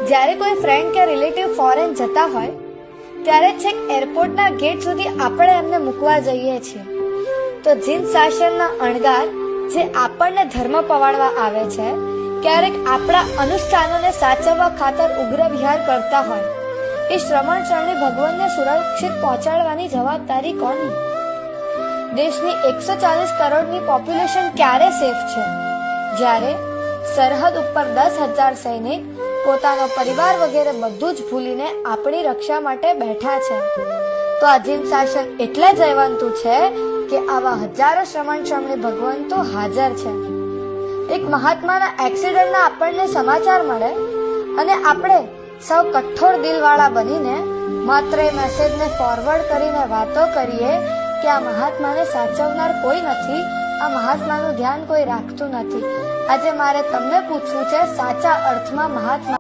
જ્યારે કોઈ ફ્રેન્ડ કે રિલેટિવ ફોરેન જતા હોય ત્યારે છેક એરપોર્ટના ગેટ સુધી આપણે એમને મૂકવા જઈએ છીએ, તો જીન શાસનના અણગાર જે આપણને ધર્મ પવાડવા આવે છે, ક્યારેક આપણા અનુષ્ઠાનોને સાચવવા ખાતર ઉગ્ર વિહાર કરતા હોય, એ શ્રમણ ચરણી ભગવાનને સુરક્ષિત પહોંચાડવાની જવાબદારી કોની? દેશની 140 કરોડની પોપ્યુલેશન ક્યારે સેફ છે, જ્યારે સરહદ ઉપર 10,000 સૈનિક પોતાનો પરિવાર વગેરે બધું જ ભૂલીને આપણી રક્ષા માટે બેઠા છે? તો આ જીન શાસન એટલા જયવંતુ છે કે આવા હજારો શ્રમણ ચરણી ભગવંતો હાજર છે. એક મહાત્માના એક્સિડન્ટના આપણને સમાચાર મળે અને આપણે સૌ કઠોર દિલવાળા બનીને માત્ર એ મેસેજને ફોરવર્ડ કરીને વાતો કરીએ કે આ મહાત્માને સાચવનાર કોઈ નથી, આ મહાત્માનું ધ્યાન કોઈ રાખતું નથી. આજે મારે તમને પૂછવું છે, સાચા અર્થમાં મહાત્મા